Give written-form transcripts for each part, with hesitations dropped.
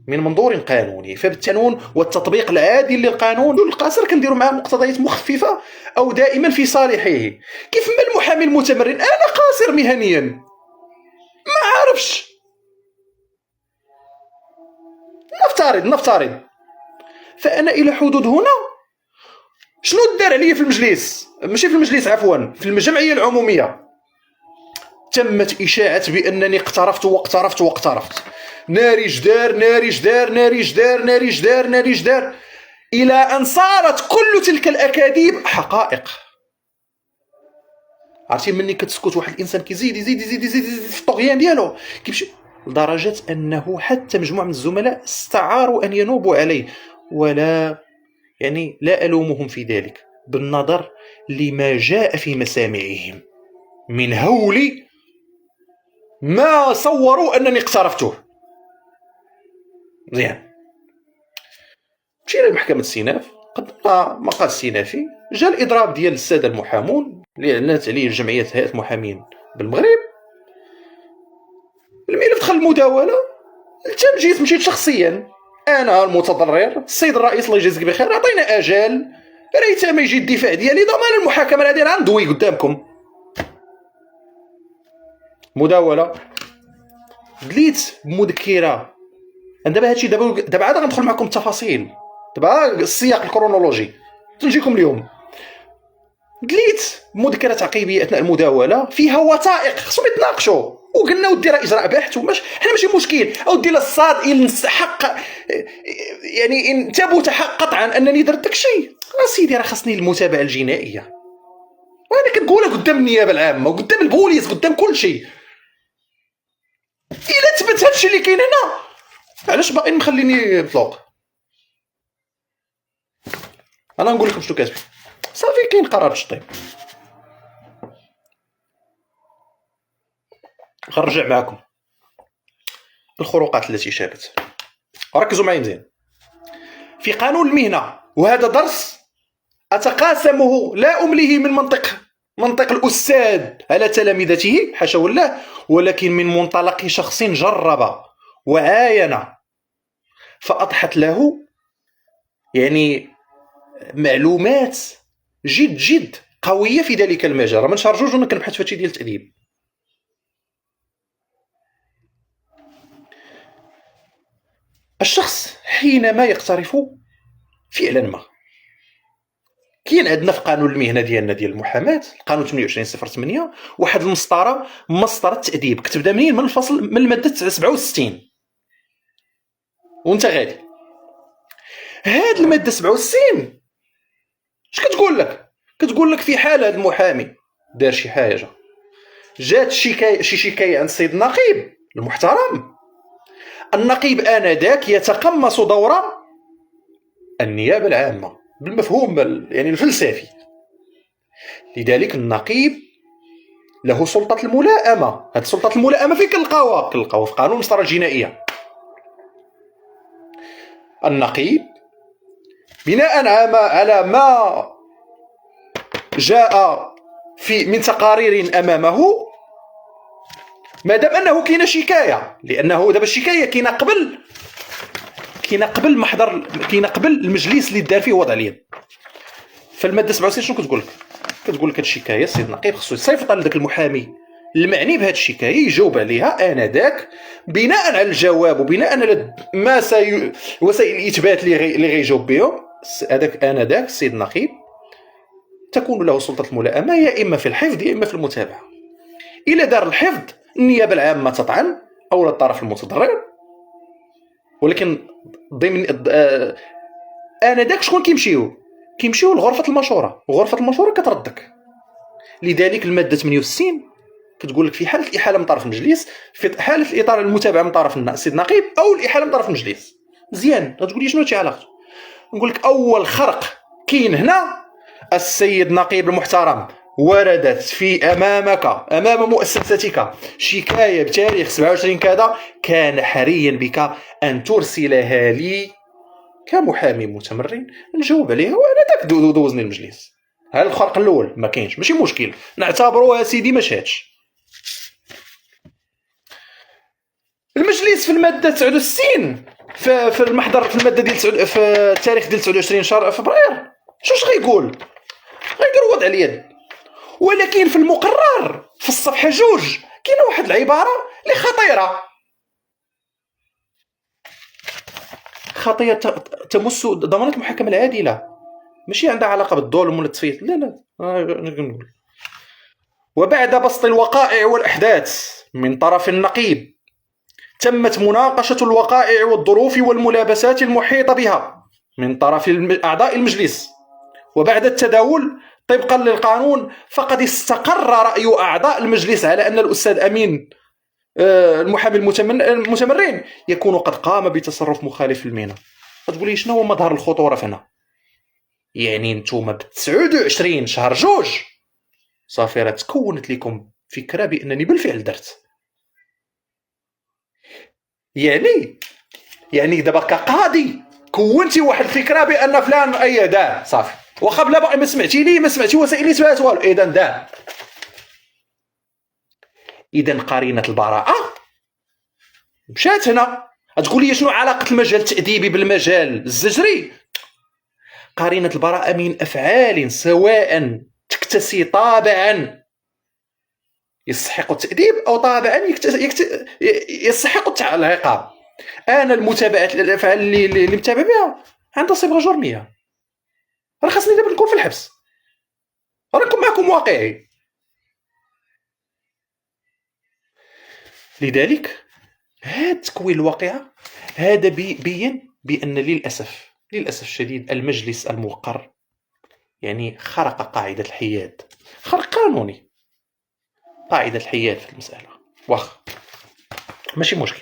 من منظور قانوني، فبالتنون والتطبيق العادل للقانون القاصر كنديروا معاه مقتضيات مخففه او دائما في صالحه. كيف ما المحامي المتمرن، انا قاصر مهنيا ما عارفش، نفترض فانا الى حدود هنا شنو دار عليا في المجلس، ماشي في المجلس عفوا، في الجمعيه العموميه تمت اشاعه بانني اقترفت ناري جدار الى ان صارت كل تلك الاكاذيب حقائق. عرفتي مني كتسكت واحد الانسان كيزيد يزيد يزيد يزيد, يزيد في الطغيان ديالو، كيمشي لدرجه انه حتى مجموعه من الزملاء استعاروا ان ينوبوا عليه، ولا يعني لا الومهم في ذلك بالنظر لما جاء في مسامعهم من هول ما صوروا انني اقترفته. مزيان، مشينا لمحكمه السيناف، قدمنا مقال استئنافي، جاء الاضراب ديال الساده المحامون اللي اعلنت عليه جمعيه هيئه المحامين بالمغرب. الملف دخل المداوله، التمجيد مشيت شخصيا انا المتضرر، السيد الرئيس الله يجازيك بخير عطينا اجال ريت ما يجي الدفاع ديالي ضمان المحاكمه هذه راه ندوي قدامكم. مداوله دليت بمذكره، دابا هادشي دابا عاد غندخل معكم التفاصيل، دابا السياق الكرونولوجي تنجيكم اليوم. دليت مذكره تعقيبيه اثناء المداوله فيها وثائق خصهم يتناقشوا، وقلنا ودي راه اجراء بحث حنا ماشي مشكل، اودي لا الصاد ان حق يعني ان ثبت قطعا انني درت داكشي سيدي راه خاصني المتابعه الجنائيه، وانا كنقولها قدام النيابه العامه وقدام البوليس قدام كل شيء. الا ثبت هادشي اللي كاين هنا علاش باقي مخليني فوق؟ انا نقول لكم شنو كاتب صافي، كاين قرار تشطيب. غنرجع معكم الخروقات التي شابت، ركزوا معي مزيان. في قانون المهنه، وهذا درس اتقاسمه لا امليه من منطق الاستاذ على تلامذته حاشا والله، ولكن من منطلق شخص جرب وعاين فاضحت له يعني معلومات جد قويه في ذلك المجال. من شهر جوج وانا كنبحث في هادشي ديال التاديب. الشخص حينما يقترف فعلا ما، كاين عندنا في قانون المهنه ديالنا ديال المحاماه القانون 28/08 واحد المسطره، مسطره التاديب، كتبدا منين؟ من الفصل من الماده 67. وانت غادي هاد الماده 67 اش كتقول لك؟ كتقول لك في حال هذا المحامي دار شي حاجه، جات شي شكايه عند السيد النقيب المحترم، النقيب انذاك يتقمص دور النيابه العامه بالمفهوم يعني الفلسفي. لذلك النقيب له سلطه الملائمه. هذه سلطه الملائمه فين كنلقاوها في قانون المسطره الجنائيه. النقيب بناء على ما جاء من تقارير امامه، ما دام انه كاين شكايه، لانه دابا الشكايه كاينه قبل المجلس اللي دار فيه وضع اليد. فالماده 67 شنو كتقول لك؟ كتقول لك هاد الشكايه السيد النقيب خصو يصيفط لذاك المحامي المعني بهاد الشكايه يجاوب عليها انذاك، بناء على الجواب وبناء على ما وسائل الاثبات اللي غيجاوب بهم هذاك انذاك السيد النقيب تكون له سلطه الملائمه، يا اما في الحفظ يا اما في المتابعه. الى دار الحفظ النيابه العامه تطعن او الطرف المتضرر، ولكن ضمن انذاك شكون كيمشيو لغرفه المشوره، وغرفه المشوره كتردك. لذلك الماده 68 كتقول لك في حاله الاحاله من طرف المجلس، في حاله الاطار المتابعه من طرف السيد النقيب او الاحاله من طرف المجلس. مزيان، غتقول لي شنو هادشي علاقته؟ نقول لك اول خرق كاين هنا، السيد النقيب المحترم وردت في امام مؤسستك شكايه بتاريخ 27 كذا، كان حريا بك ان ترسلها لي كمحامي متمرن نجاوب عليها، وانا داك دوزني المجلس. هذا الخرق الاول ما كاينش، ماشي مشكل، نعتبروها سيدي ما شاتش. المجلس في الماده 69 في المحضر، في الماده ديال في التاريخ ديال 29 شهر فبراير، شوش غيقول وضع اليد. ولكن في المقرر في الصفحه 2 كاينه واحد العباره اللي خطيره تمس ضمانه المحاكمه العادله، ماشي عندها علاقه بالظلم ولا التصفيت، لا نقول. وبعد بسط الوقائع والاحداث من طرف النقيب، تمت مناقشه الوقائع والظروف والملابسات المحيطه بها من طرف اعضاء المجلس. وبعد التداول طبقا للقانون، فقد استقر رأي أعضاء المجلس على أن الأستاذ أمين المحامي المتمرن يكون قد قام بتصرف مخالف للمهنة. تقول لي شنو هو مظهر الخطورة فهنا؟ يعني نتوما ب 29 شهر 2 صافي راه تكونت لكم فكرة بأنني بالفعل درت. يعني دابا كقاضي كونتي واحد الفكرة بأن فلان أي دار صافي، واخا بلا ما سمعتي لي، ما سمعتي وسائل الاثبات والو، اذا دار. اذا قرينه البراءه مشات هنا. تقول لي شنو علاقه المجال التاديبي بالمجال الزجري؟ قرينه البراءه من افعال سواء تكتسي طابعا يستحق التاديب او طابعا يستحق العقاب. انا المتابعه الافعال اللي متابع بها عندها صبغه جرميه، راه خاصني دابا نكون في الحبس، راكم معكم واقعي. لذلك هذا تكوين الواقعة هذا بين بأن للأسف الشديد المجلس الموقر يعني خرق قاعدة الحياد، خرق قانوني قاعدة الحياد في المسألة. واخ ماشي مشكل.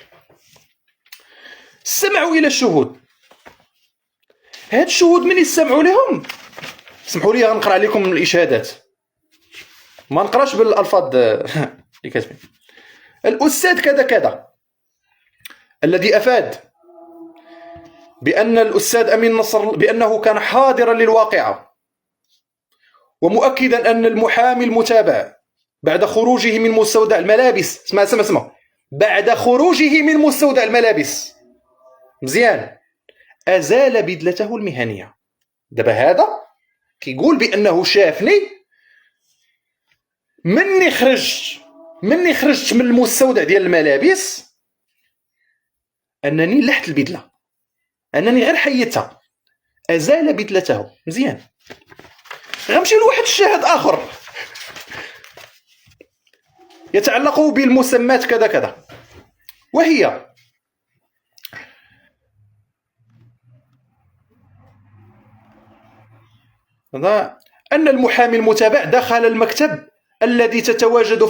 استمعوا إلى الشهود. هاد الشهود من يستمعوا لهم، اسمحوا لي غنقرأ عليكم الإشهادات، ما نقراش بالألفاظ اللي كاتبين. الأستاذ كذا كذا الذي أفاد بأن الأستاذ أمين نصر بأنه كان حاضرا للواقعة، ومؤكدا أن المحامي المتابع بعد خروجه من مستودع الملابس، اسمع بعد خروجه من مستودع الملابس مزيان أزال بدلته المهنية. دابا هذا كيقول بأنه شافني مني خرجت من المستودع ديال الملابس، أنني لحت البدلة، أنني غير حيدتها، أزال بدلته مزيان. غنمشي لواحد الشاهد آخر يتعلق بالمسمات كذا كذا، وهي أن المحامي المتابع دخل المكتب الذي تتواجد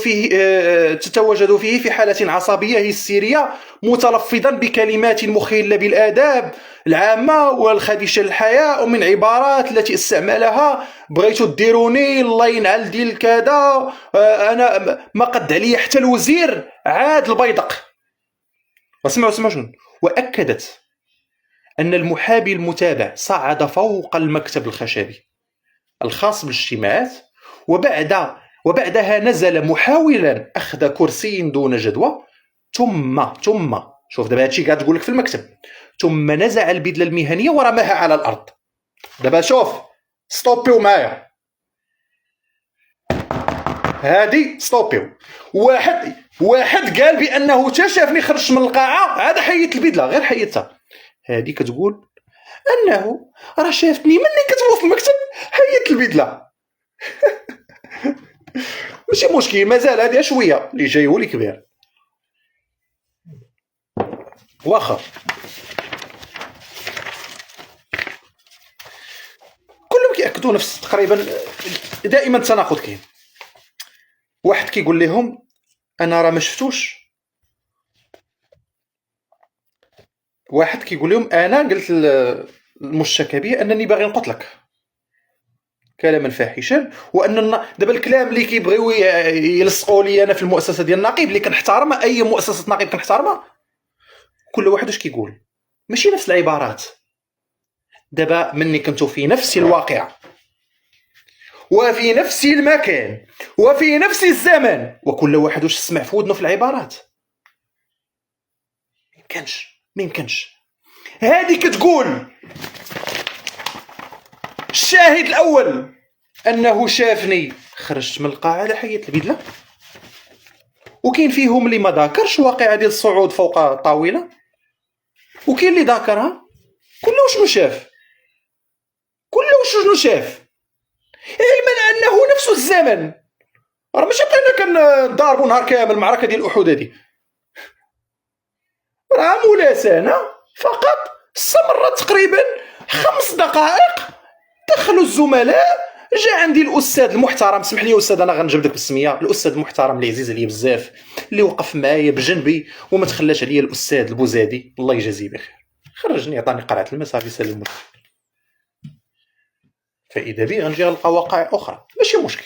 فيه في حالة عصبية هستيرية، متلفظا بكلمات مخلة بالآداب العامة والخادشة للحياء، ومن عبارات التي استعملها: بغيتو ديروني، الله ينعل ديال كذا، أنا ما قد عليا حتى الوزير عاد البيدق. واسمعوا شنو. وأكدت أن المحامي المتابع صعد فوق المكتب الخشبي الخاص بالاجتماعات، وبعدها نزل محاولا أخذ كرسي دون جدوى، ثم شوف دابا هادشي قاعد تقول لك في المكتب، ثم نزع البدلة المهنية ورماها على الأرض. دابا شوف، ستوبيو معايا، هادي ستوبيو. واحد قال بأنه تشافني خرجت من القاعة عاد حيدت البدلة، غير حيدتها. هادي كتقول أنه راه شافتني مني كتبغى في المكتب حيدت البدلة. ماشي مشكل، مازال هادي شويه اللي جاي هو اللي كبير. واخا كلهم كيأكدوا نفس تقريبا، دائما تناقض كاين. واحد كيقول لهم انا راه ما شفتوش، واحد كيقول لهم انا قلت المشتكى به انني باغي نقتلك كلاما فاحشا، وان دابا الكلام اللي كيبغيو يلصقوا لي انا في المؤسسه ديال النقيب اللي كنحترمها، اي مؤسسه نقيب كنحترمها، كل واحد واش كيقول ماشي نفس العبارات. دابا مني كنتو في نفس الواقع وفي نفس المكان وفي نفس الزمن، وكل واحد واش سمع في ودنه في العبارات. ما يمكنش. هذه كتقول الشاهد الاول انه شافني خرجت من القاعه على حية البدله، وكاين فيهم اللي ما ذاكرش واقعه ديال الصعود فوق الطاوله، وكاين اللي ذاكرها. كله شنو شاف؟ شنو شاف؟ علما انه نفس الزمن، راه ماشي بقينا كنضاربوا نهار كامل المعركه ديال احد هذه، راه مولا سنه فقط استمرت تقريبا 5 دقائق. دخلوا الزملاء، جا عندي الاستاذ المحترم، سمح لي استاذ انا غنجبدك بالسميه، الاستاذ المحترم اللي عزيز عليا بزاف، اللي وقف معايا بجنبي وما تخلاش عليا، الاستاذ البوزادي الله يجازيه بخير، خرجني عطاني قرعه الماء صافي سلمت. فاذا بي غنجي غنلقى وقائع اخرى، ماشي مشكل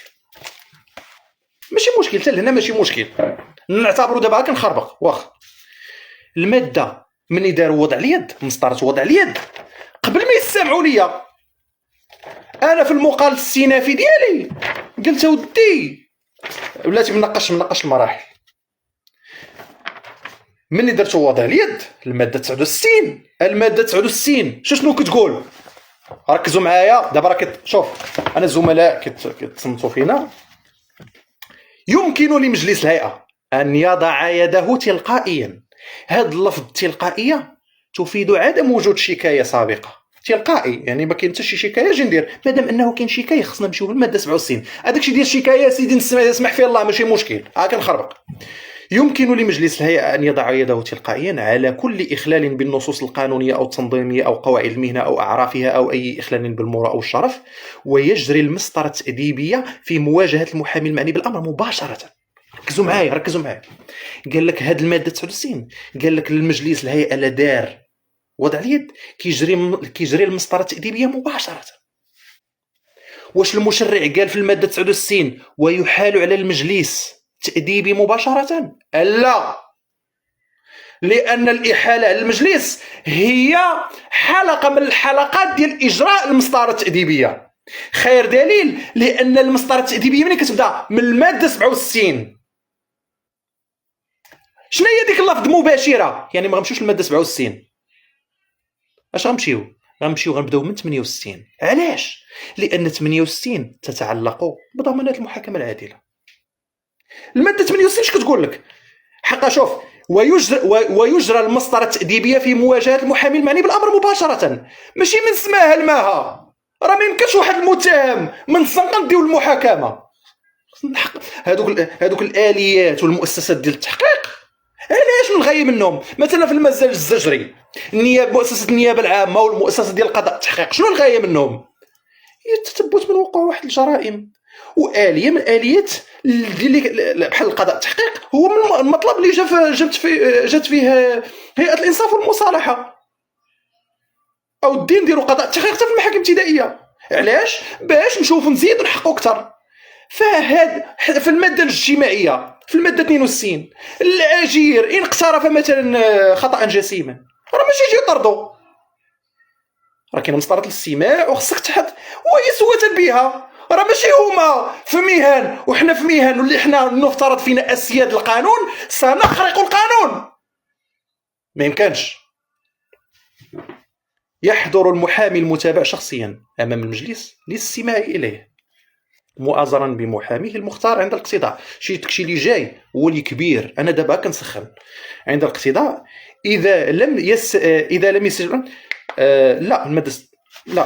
حتى لهنا ماشي مشكل، نعتبروا دابا كنخربق. واخا الماده مني داروا وضع اليد، مسطره وضع اليد، قبل ما يستمعوا ليا انا في المقال الاستئنافي ديالي قلت ودي بلاتي مناقش المراحل. مني درت وضع اليد الماده 69 شنو كتقول؟ ركزوا معايا دابا، راه شوف انا الزملاء كتصنتوا فينا. يمكن لمجلس الهيئه ان يضع يده تلقائيا. هذا اللفظ تلقائيه تفيد عدم وجود شكايه سابقه. تلقائي يعني ما كاين حتى شي شكايه اجي ندير، مادام انه كاين شكايه خصنا نمشيو للماده 67. هذاك الشيء ديال الشكايه سيدي نسمح فيه الله ماشي مشكل، كنخربق. يمكن لمجلس الهيئة أن يضع يده تلقائيا على كل إخلال بالنصوص القانونية أو التنظيمية أو قواعد المهنة أو أعرافها أو أي إخلال بالمروءة أو الشرف، ويجري المسطرة التأديبية في مواجهة المحامي المعني بالأمر مباشرة. ركزوا معايا. قال لك هذه المادة 69 قال لك المجلس الهيئة لا دار وضع اليد كيجري المسطرة التأديبية مباشرة. واش المشرع قال في المادة 69 ويحال على المجلس تأديبي مباشرة؟ لا، لأن الإحالة على المجلس هي حلقة من الحلقات ديال إجراء المسطرة التأديبية. خير دليل لأن المسطرة التأديبية منين كتبدا؟ من المادة 67. شنو هي ديك اللفظ مباشرة؟ يعني ما غنمشيوش للمادة 67. اش غنمشيو غنبداو من 68. علاش؟ لأن 68 تتعلق بضمانات المحاكمة العادلة. المادة 68 اش كتقول لك؟ حقا شوف، ويجرى المسطرة التأديبية في مواجهة المحامي المعني بالأمر مباشرة. ماشي من سماها لماها، راه ما يمكنش واحد المتهم من الزنقه نديو المحاكمة. هذوك الآليات والمؤسسات ديال التحقيق علاش من الغاية منهم؟ مثلا في المزال الزجري مؤسسة النيابة العامة والمؤسسة ديال القضاء التحقيق شنو الغاية منهم؟ هي التثبت من وقوع واحد الجرائم، وآلية من آليات بحال القضاء التحقيق هو من المطلب اللي جات فيه هيئة الإنصاف والمصالحة أو الدين ديالو قضاء التحقيق حتى في المحاكم الابتدائية. علاش؟ باش نشوفوا نزيدوا نحققوا أكثر. فهاد في المادة الاجتماعية في المادة 62 الأجير إن اقترف مثلا خطأ جسيما راه ماشي يجي يطردوا، راه كاينه مسطرة الاستماع وخصك تحط ويسوة بها. راه ماشي هما في مهن وحنا في مهن واللي حنا نفترض فينا اسياد القانون سنخرق القانون. ما يمكنش. يحضر المحامي المتابع شخصيا امام المجلس للاستماع اليه مؤازرا بمحاميه المختار عند الاقتضاء. شي اللي جاي هو اللي كبير، انا دابا كنسخن. عند الاقتضاء اذا لم يستجب لا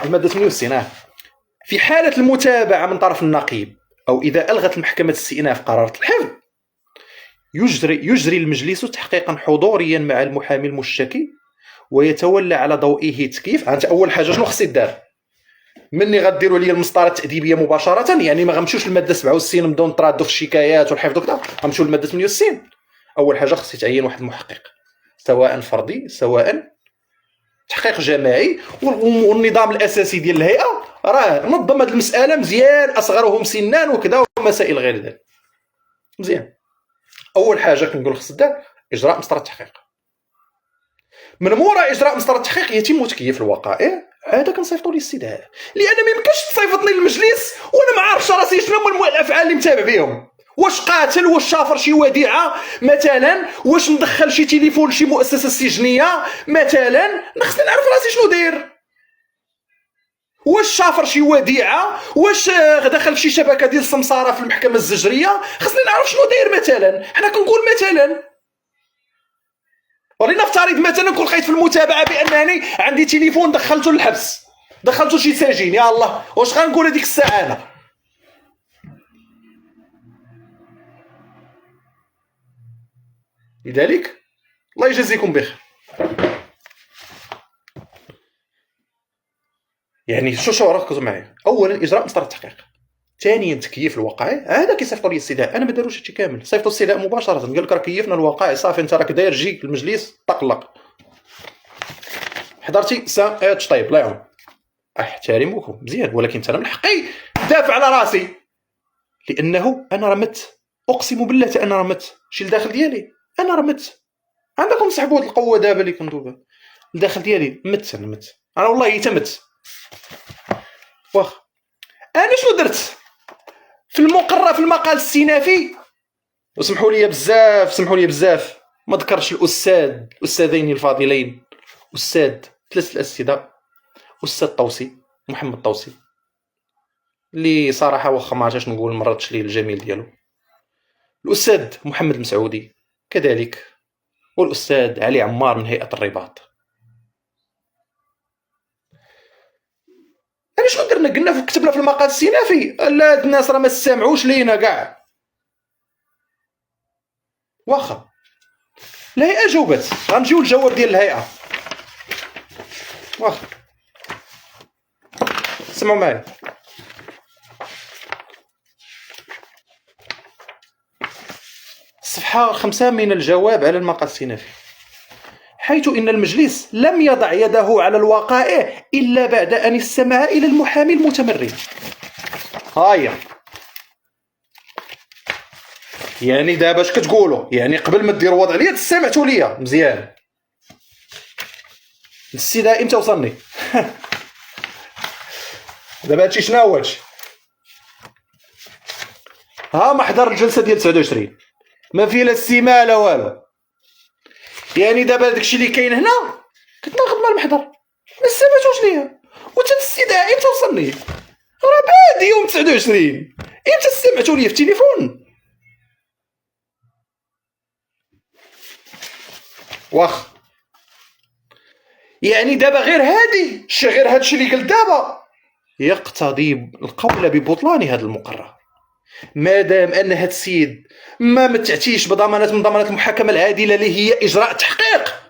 الماده 68 في حالة المتابعة من طرف النقيب أو إذا ألغت المحكمة استئناف قرارات الحفظ يجري المجلس تحقيقا حضوريا مع المحامي المشتكي ويتولى على ضوئه تكييف. أنت أول حاجة شنو خص يدار؟ مني غديروا لي المسطرة التأديبية مباشرة، يعني ما غنمشيوش للمادة 67 نبداو نترادوا في الشكايات والحفظ وكذا، غنمشيو للمادة 68. أول حاجة خص يتعين واحد المحقق سواء فردي سواء تحقيق جماعي، والنظام الأساسي ديال الهيئة راه نظم هذه المساله مزيان، اصغرهم سنا وكذا ومسائل غير ذلك مزيان. اول حاجه كنقول خص دار اجراء مسطره التحقيق. من مورا اجراء مسطره التحقيق يتم تكييف الوقائع، عاده كنصيفطوا للاستدعاء، لان ما يمكنش تصيفطني للمجلس وانا ما عارفش راسي شنو هما الافعال اللي متابع بهم، واش قاتل؟ واش شافر شي وديعه مثلا؟ واش مدخل شي تليفون شي مؤسسه سجنيه مثلا؟ خصني نعرف راسي شنو داير. واش شافر شي وديعه؟ واش دخل في شي شبكه ديال السمساره في المحكمه الزجريه؟ خصني نعرف شنو داير مثلا. حنا كنقول مثلا، ولنفترض مثلا كون لقيت في المتابعه بانني عندي تليفون دخلته للحبس، دخلته شي سجين، يا الله واش غنقول هذيك الساعه انا؟ لذلك الله يجازيكم بخير. يعني شو ركزوا معايا. اولا اجراء مسطره التحقيق، ثانيا تكييف الوقائع. هذا كيصيفطوا لي الاستدعاء، انا ما داروش هادشي كامل، صيفطوا الاستدعاء مباشره، قال لك راه كيفنا الوقائع صافي، انت راك داير جي المجلس طقلق. حضرتي سا طيب الله يعاون، احترمكم مزيان، ولكن انا من حقي ندافع على راسي، لانه انا رمت، اقسم بالله انا رمت شي لداخل ديالي، انا رمت. عندكم صحبوا هاد القوه دابا اللي كندوبها لداخل ديالي، انا والله تمت. واخ انا شنو درت في المقرر في المقال الاستئنافي؟ وسمحوا لي بزاف ما ذكرش الاستاذين الفاضلين، ثلاث الاساتذه، استاذ طوسي محمد طوسي، اللي صراحه واخا ما عرفتش نقول مرضش ليه الجميل ديالو، الاستاذ محمد المسعودي كذلك، والاستاذ علي عمار من هيئه الرباط. انا شنو درنا؟ قلنا كتبنا في المقال الاستئنافي لا هاد الناس راه ما استمعوش لينا كاع. واخا الهيئه جاوبت، غنجيو للجواب ديال الهيئه. واخا سمعوا معايا. صفحة 5 من الجواب على المقال الاستئنافي، حيث إن المجلس لم يضع يده على الوقائع إلا بعد أن استمع إلى المحامي المتمرد. هايا يعني دابا اش كتقولوا؟ يعني قبل ما ديروا وضع اليد استمعتوا ليا مزيان. الاستدعاء امتى وصلني؟ دابا هادشي شنو هو هادشي؟ ها محضر الجلسه ديال 29 ما فيه لا استماع لا والو. يعني دابا داكشي اللي كاين هنا كنت ناخذ مع المحضر، ما استمعتوش ليا. وتا الاستدعاء امتى وصلني؟ راه بادي يوم 29. امتى استمعتوا ليا في التليفون؟ واخ يعني دابا غير هادشي اللي قلت دابا يقتضي القول ببطلان هذا المقرر، مادام ان هاد السيد ما متعتيش بضمانات من ضمانات المحاكمه العادله اللي هي اجراء تحقيق.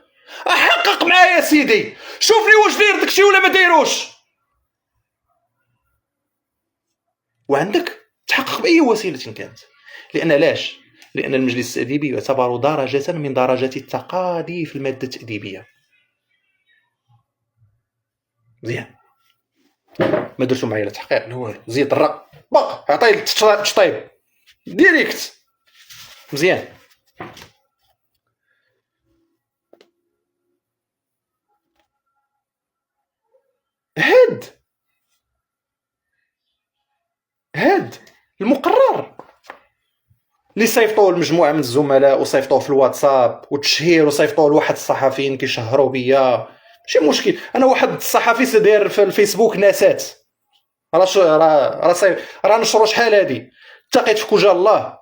احقق معايا يا سيدي، شوف لي واش داير داكشي ولا ما دايروش، وعندك تحقق باي وسيله كانت. لان علاش؟ لان المجلس التاديبي يعتبر درجه من درجات التقاضي في الماده التاديبيه. مزيان ما درتو معايا لا تحقيق لا والو، زيد الرق بق عطيه التشطيب ديريكت. مزيان هاد المقرر اللي صيفطوه لمجموعه من الزملاء وصيفطوه في الواتساب وتشهير وصيفطوه لواحد الصحفيين كيشهروا بيا، ماشي مشكل. انا واحد الصحفي سدير في الفيسبوك ناسات، راه نشروا شحال هادي، التقيت فيك وجه الله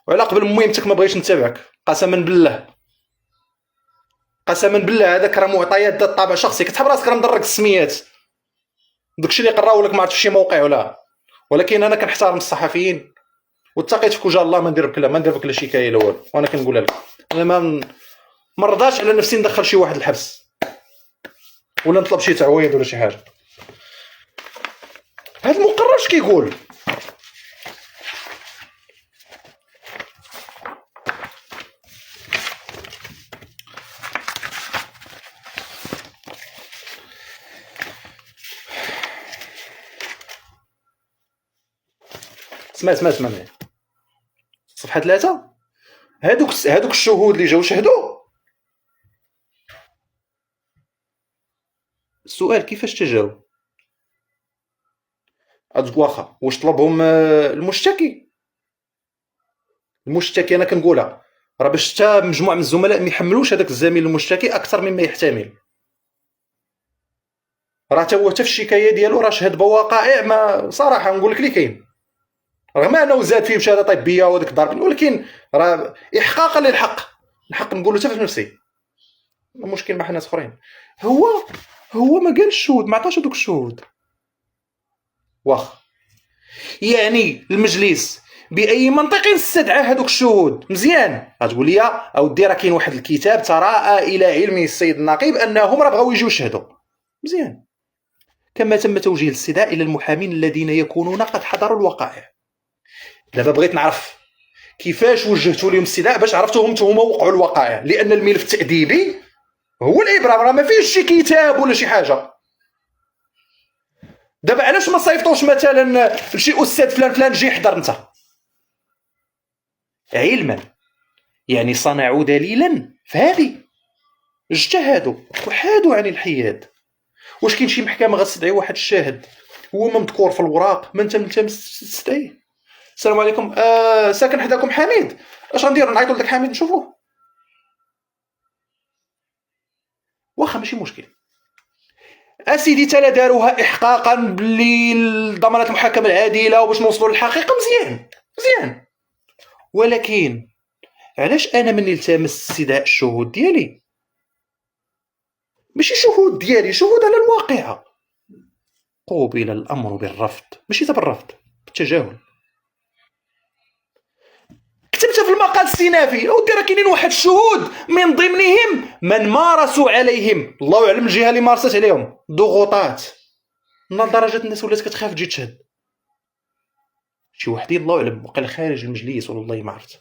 وعلى قبل مهمتك ما بغيتش نتابعك، قسما بالله هذاك راه معطيات ذات طابع شخصي، كتحب راسك راه مدرك السميات، داكشي اللي قراو لك ما عرفتش شي موقع ولا. ولكن انا كنحترم الصحفيين واتقيت فيك وجه الله، ما ندير بك لا شكايه لا والو. وانا كنقولها لك انا ما رضاش على نفسي ندخل شي واحد الحبس ولا نطلب شي تعويض ولا شي حاجه. هذا المقرر اش كيقول؟ اسمع معايا. صفحه 3 هادوك الشهود اللي جاو شهدوا، السؤال كيفاش تجاوب؟ واخا واش طلبهم المشتكي؟ المشتكي انا كنقولها راه باش حتى مجموعه من الزملاء ما يحملوش هذاك الزميل المشتكي اكثر مما يحتمل. راه حتى هو في الشكايه ديالو راه شهد بوقائع ما صراحه نقول لك اللي كاين، رغم انه زاد فيه بشهاده طبيه وهذاك ضربني، ولكن راه احقاقا للحق، الحق نقولو حتى في نفسي. المشكل مع ناس اخرين، هو ما قالش الشهود، ما عطاش هذوك الشهود. واخا يعني المجلس باي منطق استدعى هذوك الشهود؟ مزيان غتقول لي اودي راه كاين واحد الكتاب تراءى الى علم السيد النقيب انهم راه بغاو يجيو يشهدوا، مزيان. كما تم توجيه الاستدعاء الى المحامين الذين يكونون قد حضروا الوقائع. دابا بغيت نعرف كيفاش وجهتوا لهم الاستدعاء باش عرفتوهم هما وقعوا الوقائع، لان الملف التاديبي هو الابرام، راه ما فيش شي كتاب ولا شي حاجه. دابا علاش ما صيفطوش مثلا لشي استاذ فلان جي حضر انت؟ علما يعني صنعوا دليلا فهذه اجتهدوا وحادوا عن الحياد. واش كاين شي محكمه غتستدعي واحد الشاهد هو ما مذكور في الوراق ما انت ملتمس تستدعيه؟ السلام عليكم، ساكن حداكم حميد، اش غنديروا نعيطوا لذاك حميد نشوفوه؟ واخا ماشي مشكل اسيدي تلا داروها احقاقا باللي ضمانات المحاكمه العادله وباش نوصلوا للحقيقه، مزيان. ولكن علاش انا من نلتمس استدعاء الشهود ديالي؟ ماشي شهود ديالي، شهود على الواقعه. قوبل الامر بالرفض، ماشي بالرفض، بالتجاهل. كتبت في المقال السينافي اودي راه كاينين واحد الشهود من ضمنهم من مارسوا عليهم، الله اعلم الجهه اللي مارست عليهم، ضغوطات لدرجه الناس ولات كتخاف تجي تشهد. شي وحدين الله اعلم وقال خارج المجلس والله ما عرفت،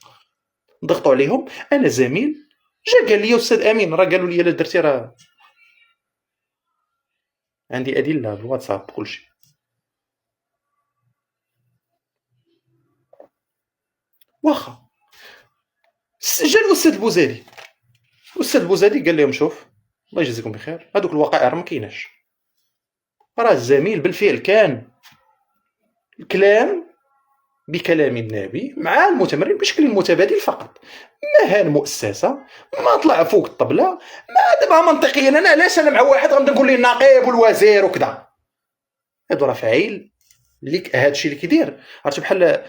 ضغطوا عليهم. انا زميل جا قال لي استاذ امين راه قالوا لي الا درتي راه عندي ادله بالواتساب كلشي. واخا جا الاستاذ البوزادي قال لهم شوف الله يجزيكم بخير هذوك الوقائع راه ما كايناش، راه الزميل بالفعل كان الكلام بكلام النبي مع المتمرن بشكل متبادل فقط، ما هان مؤسسه ما طلع فوق الطبله، ما دابا منطقيا انا علاش انا مع واحد غنبدا نقول ليه النقيب والوزير وكذا؟ هادو راه فاعل ليك هادشي اللي كيدير، عرفتي بحال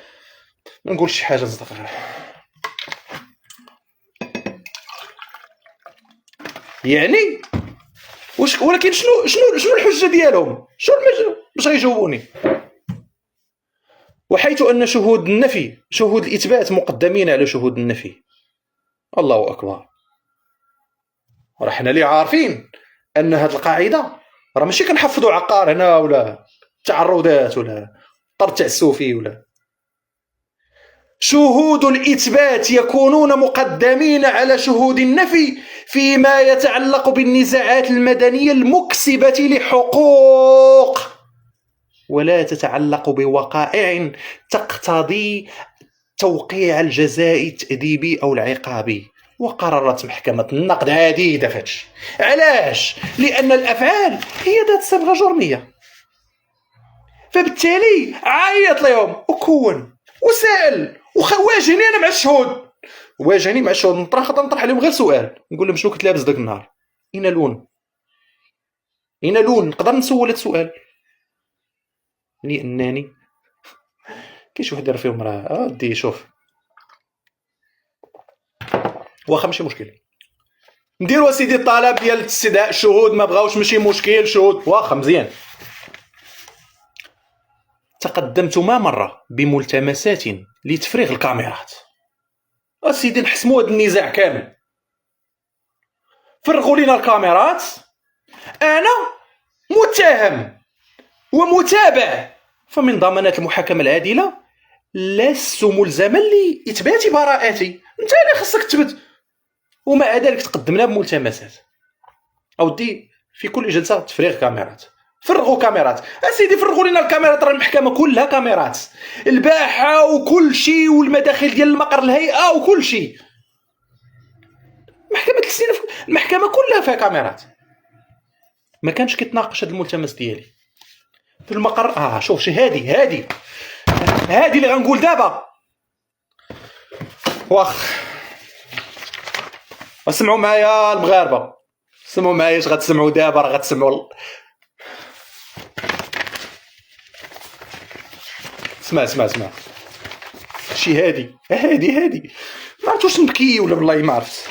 ما نقولش شي حاجه صدق يعني واش، ولكن شنو الحجه ديالهم؟ شنو باش غيجاوبوني؟ وحيث ان شهود النفي شهود الاثبات مقدمين على شهود النفي. الله اكبر. راه حنا اللي عارفين ان هاد القاعده راه ماشي كنحفظوا عقار هنا ولا تعرضات ولا طرد تعسفي ولا، شهود الإثبات يكونون مقدمين على شهود النفي فيما يتعلق بالنزاعات المدنية المكسبة لحقوق، ولا تتعلق بوقائع تقتضي توقيع الجزاء التأديبي أو العقابي. وقررت محكمة النقد عديدة فاتش. علاش؟ لأن الأفعال هي ذات صبغة جرمية، فبالتالي عيط لهم وكون وسأل واجهني انا مع الشهود، واجهني مع الشهود نطرح عليهم غير سؤال، نقول لهم شنو كنت لابس داك النهار؟ اين لون نقدر نسول هذا السؤال؟ لانني كاين شي واحد يدير فيهم راه ودي شوف واخا ماشي مشكل نديروا سيدي الطلب ديال استدعاء الشهود، ما بغاوش ماشي مشكل شهود واخا مزيان. تقدمت ما مرة بملتمسات لتفريغ الكاميرات. اسيدي نحسموا هذا النزاع كامل، فرغوا لنا الكاميرات، انا متهم ومتابع، فمن ضمانات المحاكمة العادلة لست ملزما لإثبات براءتي، انت اللي خصك تثبت. ومع ذلك تقدمنا بملتمسات. اودي في كل جلسة تفريغ كاميرات، فرغوا كاميرات اسيدي، فرغوا لنا الكاميرات، راه المحكمة كلها كاميرات، الباحة وكل شيء والمداخل ديال المقر الهيئة وكل شيء، محكمة الاستئناف المحكمة كلها فيها كاميرات. ما كانش كيتناقش هذا الملتمس ديالي في المقر. شوف شي هادي اللي غنقول دابا. واخ اسمعوا معايا المغاربه، سمعوا معايا اش غتسمعوا دابا، راه غتسمعوا. اسمع شي هادي ما عرفت واش نبكي ولا والله ما عرفت.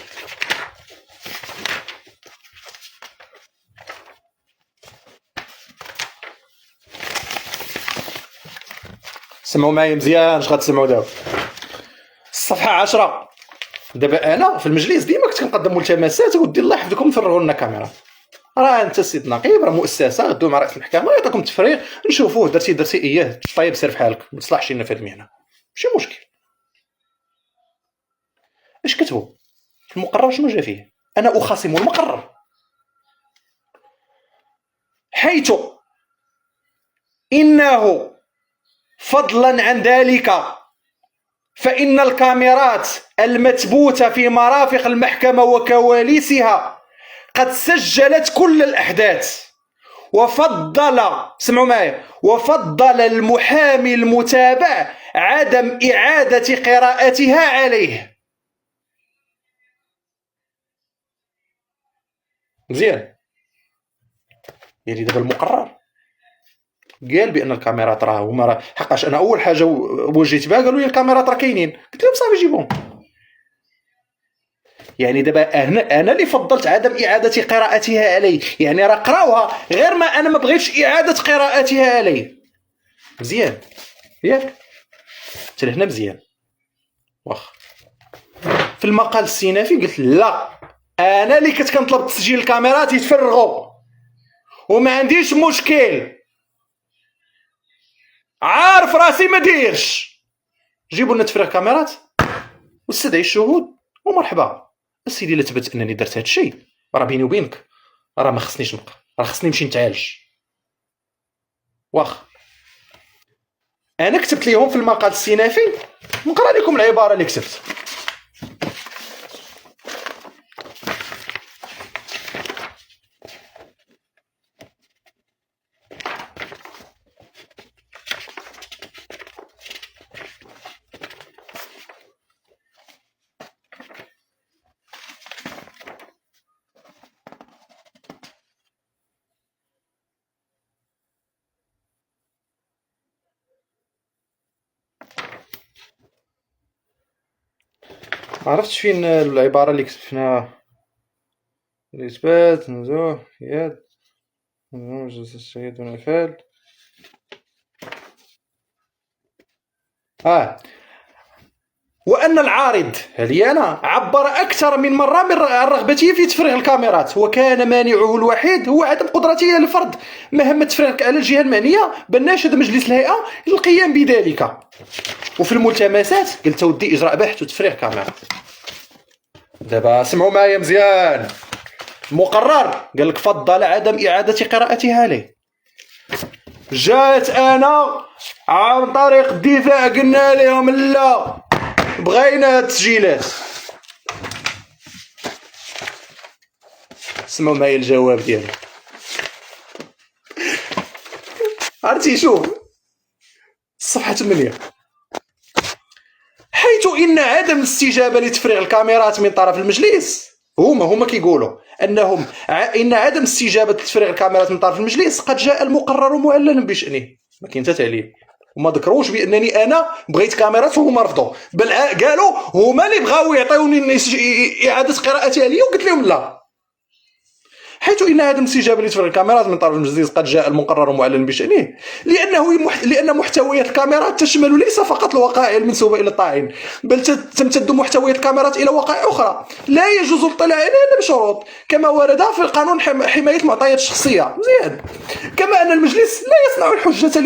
سمعوا معايا مزيان اش غتسمعوا دابا. الصفحه 10. دابا انا في المجلس ديما كنت كنقدم ملتمسات، ودي الله يحفظكم فرغوا لنا كاميرا. راه انت السيد نقيب، راه مؤسسه، غدو مع رئيس المحكمه يعطيكم التفريغ، نشوفوه درتي اياه طيب سير بحالك، ما تصلحش لنا في هذه المهنه، ماشي مشكل. اش كتبوا في المقرر؟ شنو جا فيه؟ انا اخاصم المقرر حيث انه فضلا عن ذلك فإن الكاميرات المثبوتة في مرافق المحكمة وكواليسها قد سجلت كل الأحداث، وفضل المحامي المتابع عدم إعادة قراءتها عليه. مزيان، يعني دابا المقرر قال بان الكاميرات راه هما، حقاش انا اول حاجه وجيت بها قالوا لي الكاميرات راه كاينين، قلت لهم صافي جيبهم. يعني دابا انا اللي فضلت عدم اعاده قراءتها عليه، يعني راه قراوها غير ما انا ما بغيتش اعاده قراءتها عليه. مزيان ياك حتى لهنا مزيان. واخا في المقال السينافي قلت لا، انا اللي كنت كنطلب تسجيل الكاميرات يتفرغوا وما عنديش مشكل، عارف راسي ما ديرش، جيبوا لنا تفريغ كاميرات واستدعي الشهود ومرحبا. السيدي الا ثبت انني درت هذا الشيء راه بيني وبينك راه ما خصنيش نبقى، راه خصني نمشي نتعالج. واخا انا كتبت ليهم في المقال السينافي، نقرا لكم العباره اللي كتبت. ما عرفتش فين العباره اللي كتبناها. الاثبات نزوه يد مجلس الشهيد والافعال. وأن العارض هذه أنا عبر أكثر من مرة عن رغبته في تفريغ الكاميرات، وكان مانعه الوحيد هو عدم قدرته لفرض مهمة التفريغ على الجهة المعنية، بل ناشد مجلس الهيئة للقيام بذلك. وفي الملتمسات قلت ودي إجراء بحث وتفريغ كاميرات. دابا سمعوا معايا مزيان. المقرر قال لك فضل عدم إعادة قراءتها عليه. جات أنا عن طريق الدفاع قلنا لهم لا، بغينا التسجيلات. اسمعوا معايا الجواب ديالو. عرفتي شوف الصفحة 8. حيث إن عدم الاستجابة لتفريغ الكاميرات من طرف المجلس، هما كيقولوا إن عدم استجابة لتفريغ الكاميرات من طرف المجلس قد جاء المقرر معلنا بشأنه. ما كاين حتى تعليل، وما ذكروش بانني انا بغيت كاميرات وهما رفضوا، بل قالوا هما اللي بغاو يعطيوني اعاده قراءتي عليا وقلت لهم لا. حيث ان عدم استجابه لتفريغ الكاميرات من طرف المجلس قد جاء المقرر معلنا بشأنه، لان محتويات الكاميرات تشمل ليس فقط الوقائع المنسوبه الى الطاعن، بل تمتد محتويات الكاميرات الى وقائع اخرى لا يجوز الاطلاع عليها الا بشروط، كما ورد في القانون حمايه المعطيات الشخصيه. مزيان. كما ان المجلس لا يصنع الحجه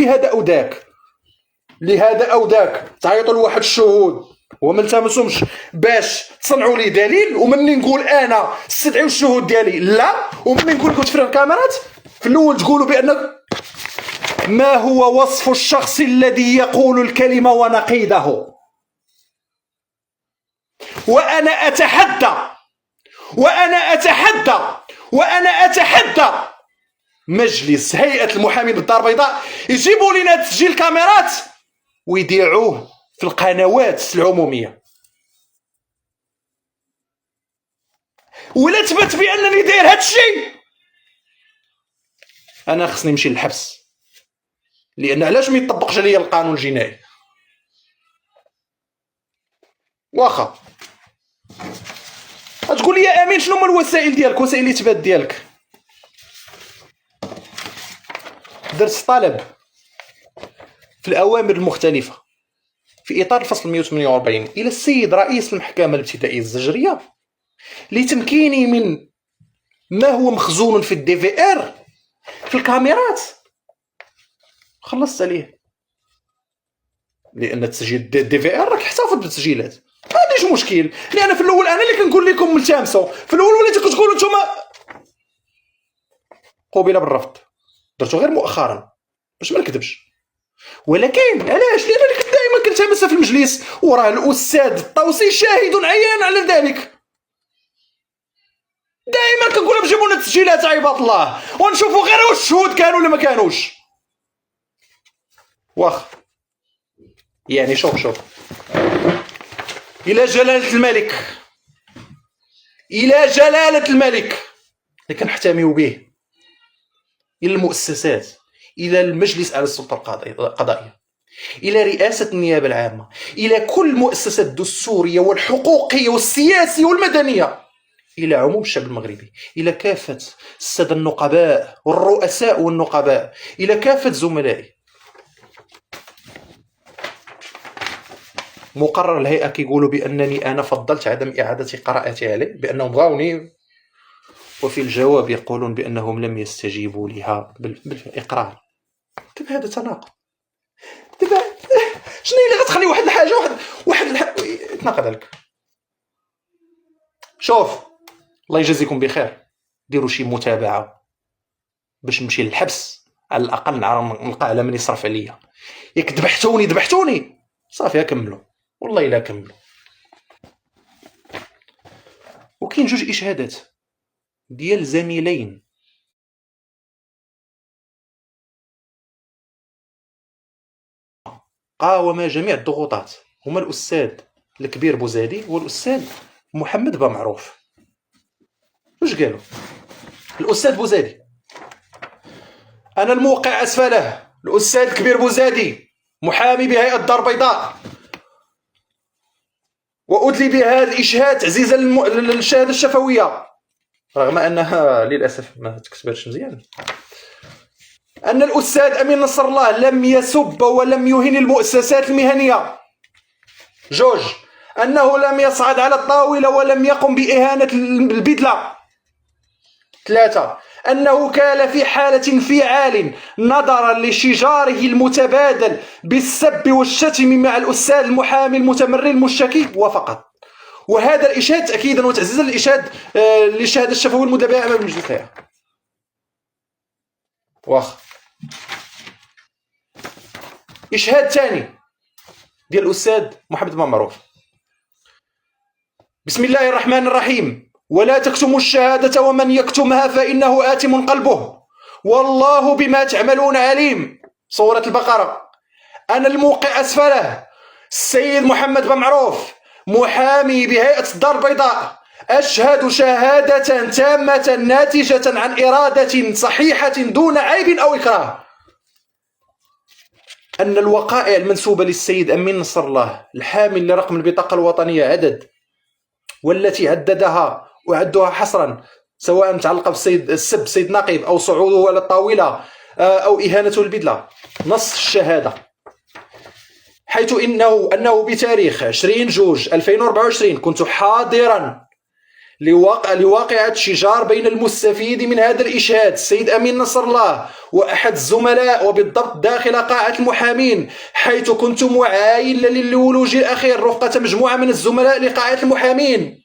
لهذا او ذاك، تعيطوا لواحد الشهود وما نلتمسهمش باش تصنعوا لي دليل، ومني نقول انا استدعيوا الشهود ديالي لا، ومني نقول لكم تفرغ الكاميرات في الاول تقولوا بان ما هو وصف الشخص الذي يقول الكلمه ونقيضه. وانا اتحدى مجلس هيئه المحامين بالدار البيضاء يجيبوا لنا تسجيل كاميرات ويذيعوه في القنوات العموميه. ولا تبت بانني داير هذا الشيء، انا خصني نمشي للحبس. لان علاش ما يطبقش عليا القانون الجنائي؟ واخا غتقول لي يا امين شنو هما الوسائل ديالك، وسائل الاثبات ديالك؟ درت طلب في الاوامر المختلفه في اطار الفصل 148 الى السيد رئيس المحكمه الابتدائيه الزجريه لتمكيني من ما هو مخزون في الدي في ار في الكاميرات. خلصت عليه، لان تسجيل الدي في ار راك احتفظ بالتسجيلات، ما عنديش مشكل. لان في الاول انا اللي كنقول لكم ملتمسوا، في الاول وليتوا كتقولوا نتوما قبل بالرفض، درتو غير مؤخرا باش ما نكذبش. ولكن علاش؟ لان انا كنت دائما كنتمسها في المجلس، وراه الاستاذ الطوسي شاهد عيان على ذلك. دائما كنقول بجيبوا لنا التسجيلات عباد الله ونشوفوا غير واش الشهود كانوا ولا ما كانوش. واخ يعني شوف الى جلاله الملك، الى جلاله الملك اللي كنحتميو به، الى المؤسسات، الى المجلس على السلطه القضائيه، الى رئاسه النيابه العامه، الى كل المؤسسات الدستوريه والحقوقيه والسياسيه والمدنيه، الى عموم الشعب المغربي، الى كافه الساده النقباء والرؤساء والنقباء، الى كافه زملائي. مقرر الهيئه كيقولوا بانني انا فضلت عدم اعاده قراءتي عليه، بانهم بغاوني، وفي الجواب يقولون بانهم لم يستجيبوا لها بالاقرار. دابا هذا تناقض. دابا شنو اللي غتخلي واحد الحاجه يتناقض عليك؟ شوف الله يجازيكم بخير، ديروا شي متابعه باش نمشي للحبس، على الاقل نلقى على من يصرف عليا. ياك ذبحتوني صافي كملوا، والله الا كملوا. وكاين جوج اشهادات ديال زميلين قاوم جميع الضغوطات، هما الاستاذ الكبير بوزادي والاستاذ محمد بمعروف. واش قالوا الاستاذ بوزادي؟ انا الموقع اسفله الاستاذ الكبير بوزادي محامي بهيئه الدار البيضاء، وادلي بهذا الاشهاد تعزيزا للشهاده الشفويه، رغم انها للاسف ما تكتبتش مزيان، ان الاستاذ امين نصر الله لم يسب ولم يهن المؤسسات المهنيه. جوج، انه لم يصعد على الطاوله ولم يقم باهانه البدله. ثلاثه، أنه كان في حالة انفعال نظرا لشجاره المتبادل بالسب والشتم مع الأستاذ المحامي المتمرد المشتكي وفقط. وهذا الإشهاد تأكيدا وتعزيزا للشهادة الشفوية المدبئة أمام المجلس. واخ إشهاد ثاني ديال الأستاذ محمد بمعروف. بسم الله الرحمن الرحيم. ولا تكتموا الشهادة ومن يكتمها فإنه آثم قلبه والله بما تعملون عليم. سورة البقرة. أنا الموقع أسفله السيد محمد بمعروف محامي بهيئة الدار البيضاء، أشهد شهادة تامة ناتجة عن إرادة صحيحة دون عيب أو إكراه أن الوقائع المنسوبة للسيد أمين نصر الله الحامل لرقم البطاقة الوطنية عدد، والتي عددها وعدها حصرا، سواء متعلقة بالسيد السب السيد نقيب أو صعوده على الطاولة أو إهانته البدلة، نص الشهادة حيث أنه بتاريخ 20/2/2024 كنت حاضرا لواقعة شجار بين المستفيد من هذا الإشهاد السيد أمين نصر الله وأحد الزملاء، وبالضبط داخل قاعة المحامين، حيث كنت معايلا للولوج الأخير رفقة مجموعة من الزملاء لقاعة المحامين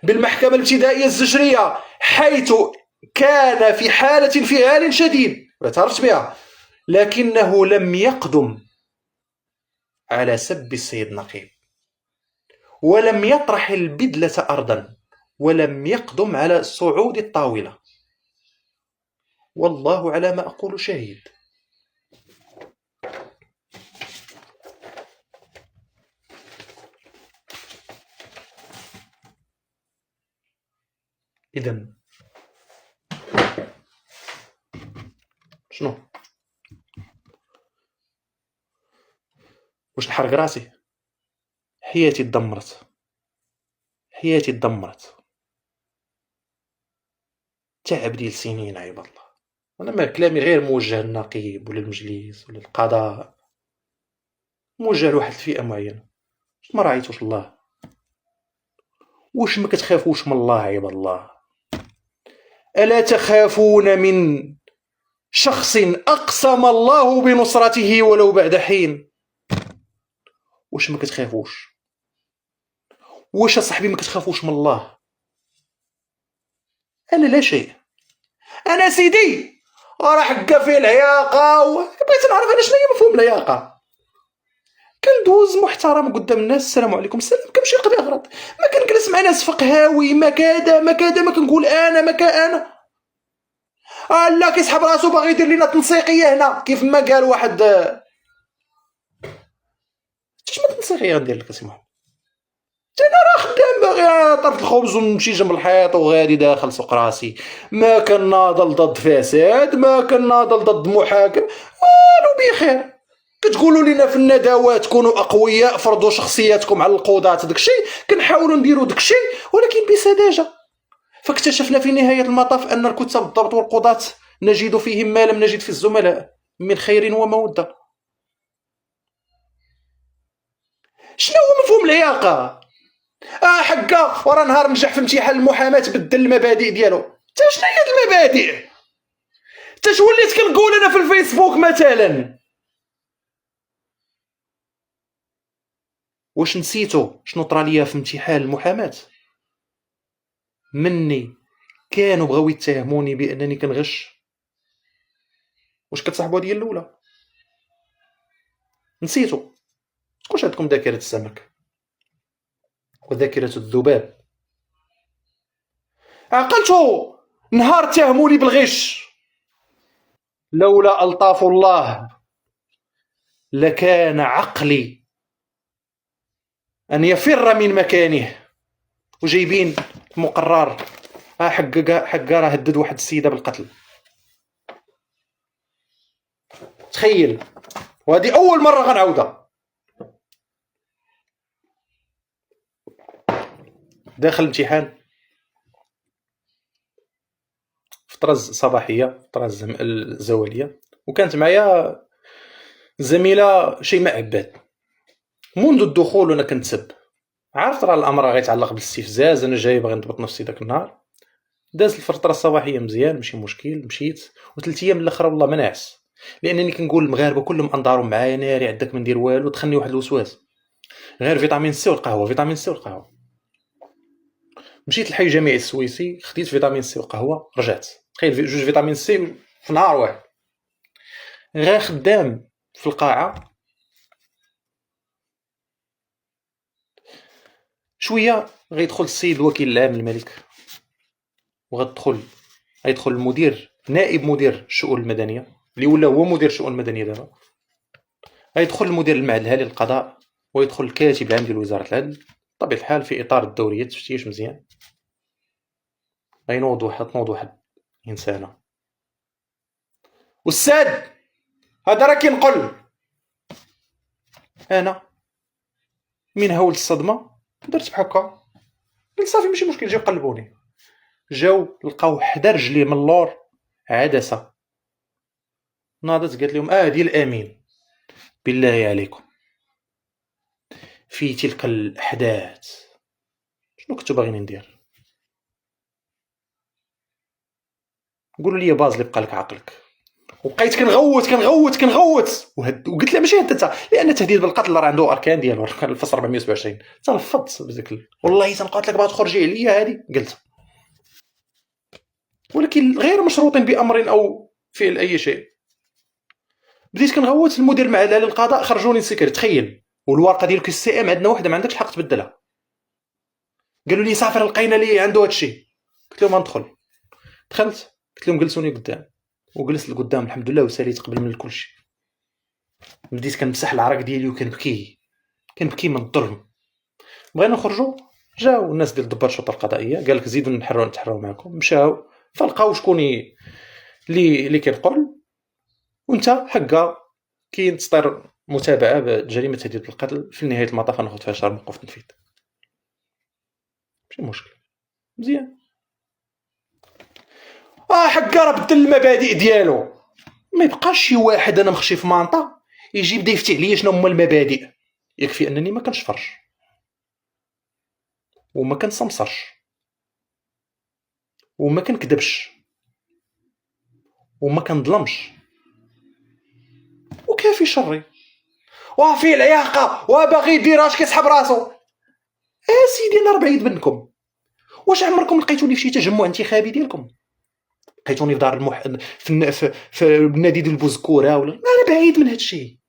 بالمحكمة الابتدائية الزجرية، حيث كان في حالة انفعال شديد اعترفت بها، لكنه لم يقدم على سب السيد نقيب، ولم يطرح البدلة أرضا، ولم يقدم على صعود الطاولة. والله على ما أقول شهيد. اذا شنو؟ واش نحرق راسي؟ حياتي تدمرت، حياتي تدمرت، تعب ديال سنين عباد الله. انا ما كلامي غير موجه للنقيب ولا المجلس ولا القضاء، موجه لواحد الفئه معينه. واش ما راعيتوش الله؟ واش ما كتخافوش من الله عباد الله؟ الا تخافون من شخص اقسم الله بنصرته ولو بعد حين؟ واش ما كتخافوش؟ واش اصاحبي ما كتخافوش من الله؟ انا لا شيء، انا سيدي راه حكا فيه العياقه بغيت نعرف انا شنو هي مفهوم العياقه. كندوز محترم قدام الناس، السلام عليكم السلام، كنمشي نقضي غلط، ما كنجلس مع ناس فقهاوي ما كذا ما كذا، ما كنقول انا ما كانا لا كيسحب راسو باغي يدير لينا تنسيقيه هنا كيف ما قال واحد. شنو تنسيقيه غندير لك اسي محمد؟ انا راه خدام باغي طرف الخبز ونمشي جنب الحيط وغادي داخل سوق راسي، ما كناضل ضد فساد، ما كناضل ضد محاكم، والو بخير. كتقولوا لينا في الندوات كونوا اقوياء، فرضوا شخصياتكم على القضاة، داكشي كنحاولوا نديروا داكشي ولكن بسذاجه. فاكتشفنا في نهايه المطاف ان الكتاب الضبط والقضاة نجد فيهم ما لم نجد في الزملاء من خير وموده. شنو هو مفهوم العياقه؟ حكا ورا نهار نجح في امتحان المحاماه بدل المبادئ ديالو. حتى شنو هي المبادئ؟ حتى وليت كنقول انا في الفيسبوك مثلا. واش نسيتو شنو طرا ليا في امتحان المحاماه؟ مني كانوا بغاو يتهموني بانني كنغش. واش كتصاحبوا هذه الاولى؟ نسيتو؟ واش عندكم ذاكره السمك وذاكره الذباب؟ عقلتو نهار اتهموني بالغش، لولا الطاف الله لكان عقلي ان يفر من مكانه. وجايبين مقرر حقا راه هدد واحد السيده بالقتل. تخيل، وهذه اول مره غنعاودها. داخل الامتحان فتره صباحيه فتره الزواليه، وكانت معايا زميله شيماء عباد. منذ الدخول وانا كنتسب، عرفت راه الامر غيتعلق بالاستفزاز، انا جاي باغي نضبط نفسي داك النهار. داز الفتره الصباحيه مزيان، ماشي مشكل، مشيت وثلاث ايام الاخر والله ما ناعس، لانني كنقول المغاربه كلهم انظارهم معايا ناري عندك ما ندير والو. دخلني واحد الوسواس، غير فيتامين سي والقهوه، فيتامين سي والقهوه. مشيت للحي الجامعي السويسي، خديت فيتامين سي وقهوه، رجعت. تخيل جوج فيتامين سي في نهار واحد. غير خدام في القاعه شويه غيدخل السيد الوكيل العام الملك، غيدخل المدير نائب مدير الشؤون المدنيه اللي ولا هو مدير الشؤون المدنيه دابا، غيدخل المدير المعهد للقضاء، ويدخل الكاتب العام ديال وزاره العدل بطبيعه الحال في اطار الدوريه التفتيش مزيان. غينوض واحد انسانه، استاذ هذا راه كينقل. انا من هول الصدمه درت بحال هكا، قلت صافي ماشي مشكل، جاو قلبوني، جاو لقاو حدا رجلي من اللور عدسه. ناضت قالت لهم ديال الامين، بالله عليكم في تلك الاحداث شنو كنتو باغيين ندير؟ قولوا لي باز اللي بقى لك عقلك. وبقيت كنغوت وقلت له ماشي انت، لان التهديد بالقتل راه عنده اركان ديالو، كان الفصل 427 تنفضت بديك والله تنقاتل لك باغا تخرجي عليا هذه قلت، ولكن غير مشروطين بامر او فعل اي شيء. بديت كنغوت المدير المعهد للقضاء، خرجوني سكر. تخيل، والورقه ديال السي ام عندنا وحده ما عندكش حق تبدلها. قالوا لي صافي لقينا لي عنده هذا الشيء. قلت لهم ندخل. دخلت قلت لهم جلسوني قدام، وجلست لقدام الحمد لله وساليت قبل من كل شيء. بديت كنمسح العرق ديالي وكنبكي من الظلم. بغينا نخرجوا جاو الناس ديال ضباط الشرطه القضائيه قال لك زيدوا نتحروا معكم، مشاو فلقاو شكون اللي كينقل، وانت حقا كاين تسطير متابعه بجريمه تهديد بالقتل، في نهايه المطاف غناخذ فيها شهر موقف تنفيذ. ماشي مشكل، مزيان. حقا راه بدل المبادئ ديالو. ما يبقاش شي واحد انا مخشي في مانطا يجي يبدا يفتي عليا شنو هما المبادئ. يكفي انني ما كنشفرش وما كنسمسرش وما كنكذبش وما كنظلمش، وكافي شري وفي العياقه وباغي يدير اش كيسحب راسو. سيدي انا راه بعيد منكم. واش عمركم لقيتوني في شي تجمع انتخابي ديالكم؟ لقيتوني في دار في النادي ديال بوزكوره ولا؟ انا بعيد من هاد الشيء.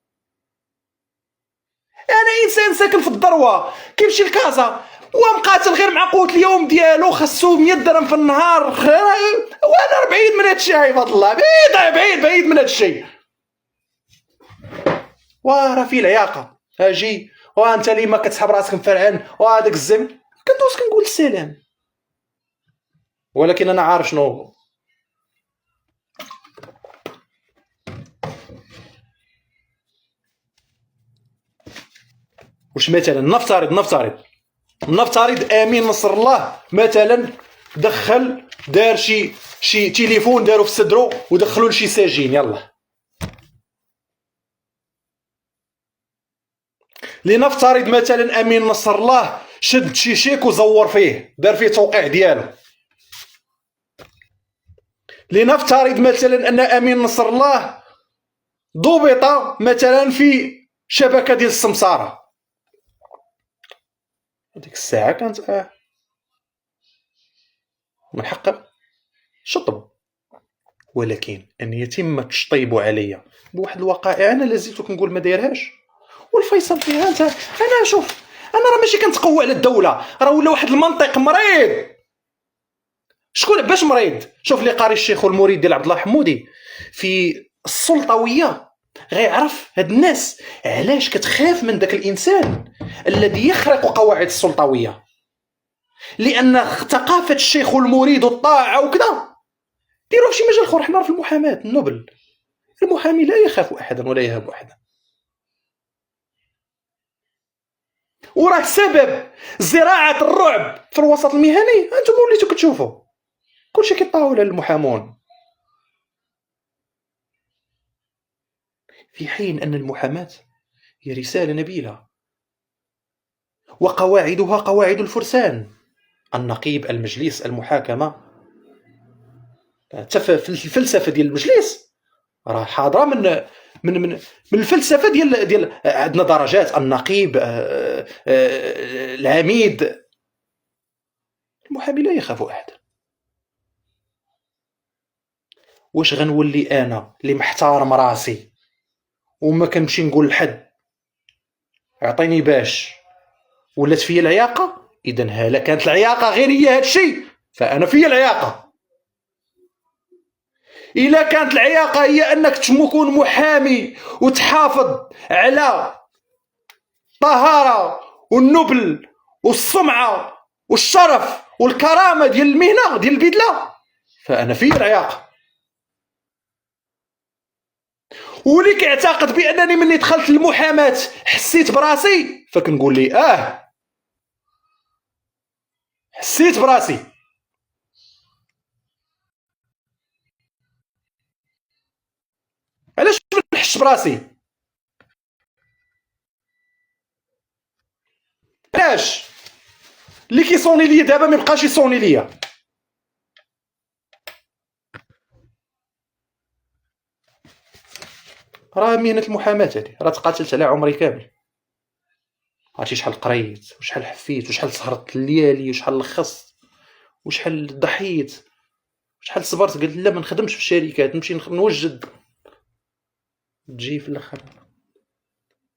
انا انسان ساكن في الذروه كيمشي لكازا ومقاتل غير مع قوت اليوم ديالو خاصو 100 درهم في النهار، وانا بعيد من هاد الشيء. عباد الله بعيد من هاد الشيء. وراه في العياقه اجي وانت اللي ما كتسحب راسك مفرعن وهذاك الزم كندوز كنقول السلام. ولكن انا عارف شنو واش مثلا نفترض امين نصر الله مثلا دخل دار شي تليفون دارو في صدرو ودخلوا لشي سجين. يلا لنفترض مثلا امين نصر الله شد شي شيك وزور فيه دار فيه توقيع ديالو. لنفترض مثلا ان امين نصر الله ضبط مثلا في شبكه ديال السمساره. هذيك الساعه كانت من حق شطب. ولكن ان يتم التشطيب عليا بواحد الوقائع انا لازلت كنقول ما دايرهاش. والفيصل فيها انت انا شوف انا راه ماشي كنتقوى على الدوله، راه ولا واحد المنطق مريض. شكون باش مريض؟ شوف لي قاري الشيخ والمريد ديال عبد الله حمودي في السلطويه غيعرف هاد الناس علاش كتخاف من داك الانسان الذي يخرق قواعد السلطويه. لان ثقافه الشيخ والمريد والطاعه وكذا ديروه في شي مجال اخر. حنا في المحاماه النوبل المحامي لا يخاف احدا ولا يهاب احدا. وراه سبب زراعه الرعب في الوسط المهني انتم وليتو كتشوفوا كلشي كيطاول على المحامون، في حين ان المحاماه هي رساله نبيله وقواعدها قواعد الفرسان. النقيب، المجلس، المحاكمه، في الفلسفه ديال المجلس راه حاضره من الفلسفه ديال عندنا درجات النقيب، العميد. المحامي لا يخاف احد. واش غنولي انا اللي محترم راسي وما كنمشي نقول لحد اعطيني باش ولات فيا العياقه؟ اذا هلا كانت العياقه غير هي هذا الشيء فانا فيا العياقه. الا كانت العياقه هي انك تكون محامي وتحافظ على الطهاره والنبل والسمعه والشرف والكرامه ديال المهنه ديال البدله فانا فيا العياقه. واللي كيعتقد بانني مني دخلت المحاماه حسيت براسي فكنقول لي حسيت براسي. علاش ما نحسش براسي؟ علاش اللي كيصوني ليا دابا ما يبقاش يصوني ليا؟ راه مهنه المحاماه هذه راه تقاتلت على عمري كامل. عرفتي شحال قريت وشحال حفيت وشحال سهرت الليالي وشحال لخصت وشحال ضحيت وشحال صبرت. قلت لا ما نخدمش في الشركات نمشي نوجد تجي في الاخر.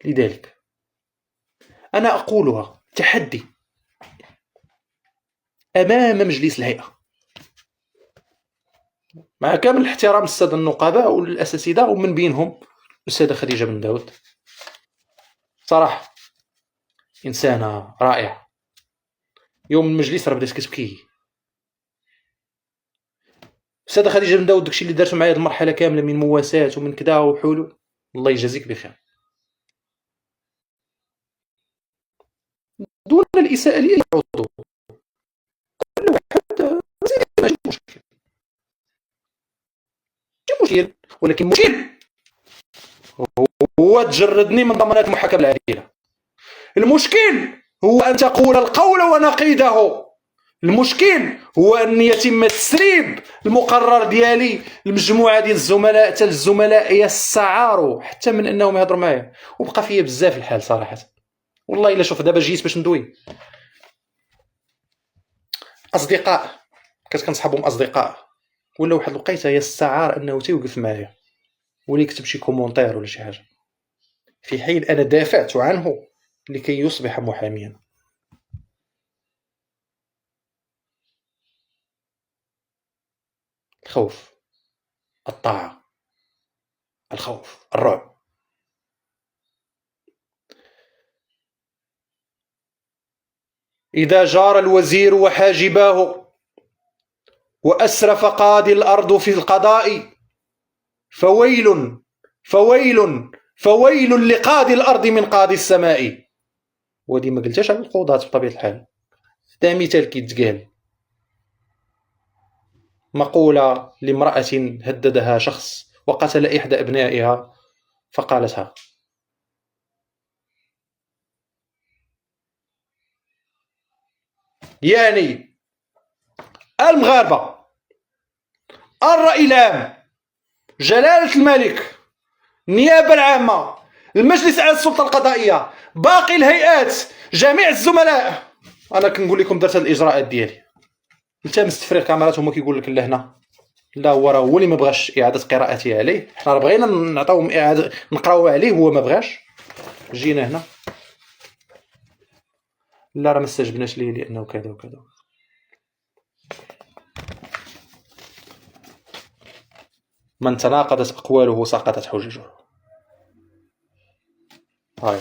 لذلك انا اقولها تحدي امام مجلس الهيئه مع كامل الاحترام للساده النقباء والاساتذه ومن بينهم الاستاذه خديجه بن داود. صراحه انسانه رائعه يوم المجلس راه بدات كتبكي. الساده خديجه من داود داكشي اللي دارتو معايا هاد المرحله كامله من مواساه ومن كذا وحلول، الله يجازيك بخير دون الاساءه لاي عضو. كل واحد ماشي مشكل، مشكل، ولكن مشكل هو تجردني من ضمانات المحاكمه العادله. المشكل هو ان تقول القول ونقيضه. المشكل هو ان يتم تسريب المقرر ديالي المجموعه ديال الزملاء، حتى الزملاء يستعاروا حتى من انهم يهضروا معايا، وبقى فيا بزاف الحال صراحه. والله الا شوف دابا جيت باش ندوي اصدقاء كنت كنصحابهم اصدقاء، ولا واحد الوقيته يستعار انه تيوقف معايا ولا يكتب شي كومونتير ولا شي حاجه، في حين انا دافعت عنه لكي يصبح محاميا. الخوف، الطاعه، الخوف، الرعب. إذا جار الوزير وحاجباه وأسرف قاضي الأرض في القضاء فويل فويل فويل لقاضي الأرض من قاضي السماء. ودي ما قلتهاش على القضاة بطبيعة الحال، دا مثال كيتقال. مقولة لامرأة هددها شخص وقتل إحدى أبنائها فقالتها: يعني المغاربة، الرأي العام، جلالة الملك، النيابة العامة، المجلس على السلطة القضائية، باقي الهيئات، جميع الزملاء، أنا كنقول لكم درت هاد الإجراءات ديالي. التمس تفريغ كاميرات، هما كيقول لك لا هنا لا، هو اللي ما بغاش إعادة قراءتي عليه، حنا راه بغينا نعطيوهم إعادة نقراو عليه، هو ما بغاش. جينا هنا لا راه ما استجبناش ليه لأنه كذا وكذا. من تناقضت أقواله سقطت حججه. هاي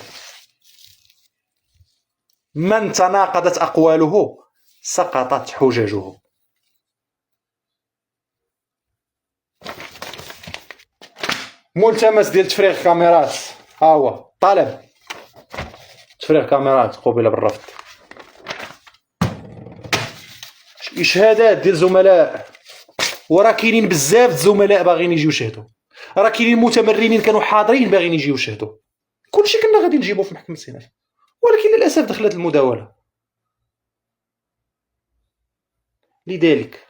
من تناقضت أقواله سقطت حججه. ملتمس ديال تفريغ كاميرات، ها هو طلب تفريغ كاميرات قوبل بالرفض. إشهادات ديال زملاء، وراه كاينين بزاف الزملاء باغيين يجيو يشهدوا، راه كاينين متمرنين كانوا حاضرين باغيين يجيو يشهدوا، كلشي كنا غادي نجيبو في محكمة السيناء، ولكن للأسف دخلت المداولة. لذلك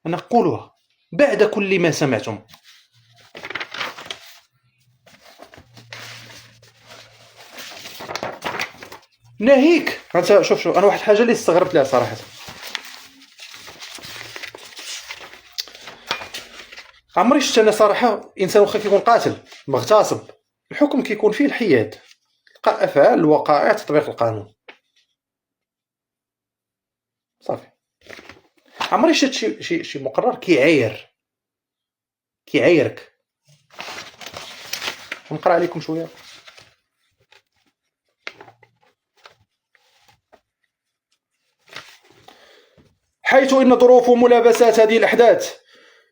أنا أقولها بعد كل ما سمعتم، ناهيك انت شوف انا واحد الحاجه اللي استغربت لها صراحه. عمري شفت انا صراحه انسان واخا كيكون قاتل مغتصب الحكم كيكون فيه الحياد، تلقى افعال الوقائع تطبيق القانون صافي. عمري شفت شي مقرر كيعايرك. نقرا عليكم شويه. حيث ان ظروف وملابسات هذه الاحداث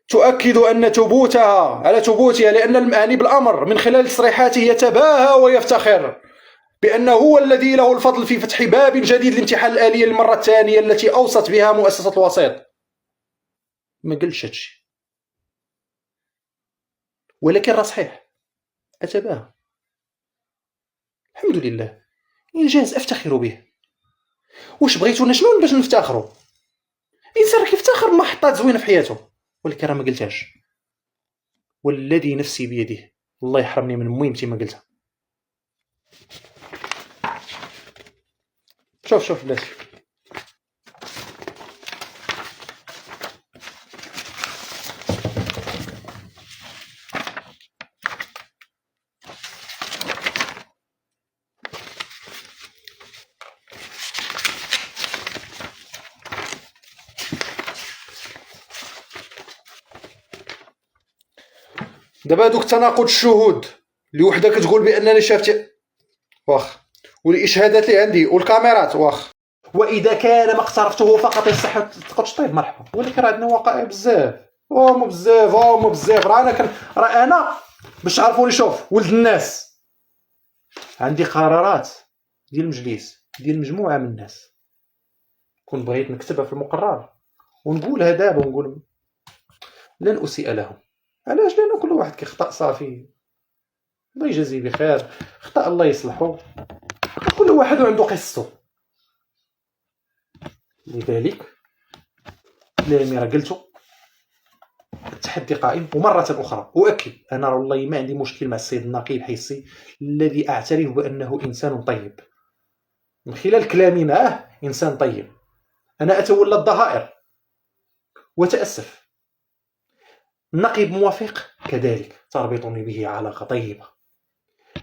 تؤكد أن ثبوتها لأن المعني بالأمر من خلال تصريحاته يتباهى ويفتخر بأنه هو الذي له الفضل في فتح باب جديد لامتحان الآلية للمرة الثانية التي أوصت بها مؤسسة الوسيط. ما قلتش هادشي، ولكن راه صحيح أتباهى. الحمد لله، إنجاز أفتخر به. واش بغيتونا شنو باش نفتخروا؟ الإنسان راه كيفتخر بمحطات زوينة في حياته، ولكن راه ما قلتهاش. والذي نفسي بيده الله يحرمني من مهمتي ما قلتها. شوف بلاتي، دابا دوك تناقض الشهود اللي وحده كتقول بانني شافت واخ، والاشهادات اللي عندي والكاميرات واخ، واذا كان ما اقترفته فقط يصح تقول طيب مرحبا. ولكن راه عندنا وقائع بزاف، مو بزاف مو بزاف. راه انا باش تعرفوني، شوف ولد الناس، عندي قرارات ديال المجلس ديال مجموعه من الناس كون بغيت نكتبها في المقرر ونقولها دابا، ونقول لن اسيء لهم. علاش؟ لان كل واحد كيخطأ صافي، الله يجازيه بخير، خطأ الله يصلحه، كل واحد عنده قصته. لذلك كلامي راه قلته، التحدي قائم. ومرة أخرى أؤكد أنا والله ما عندي مشكل مع السيد النقيب حيصي الذي أعترف بأنه إنسان طيب، من خلال كلامي معه إنسان طيب. أنا أتولى الضغائر وتأسف. النقيب موافق كذلك تربطني به علاقة طيبة،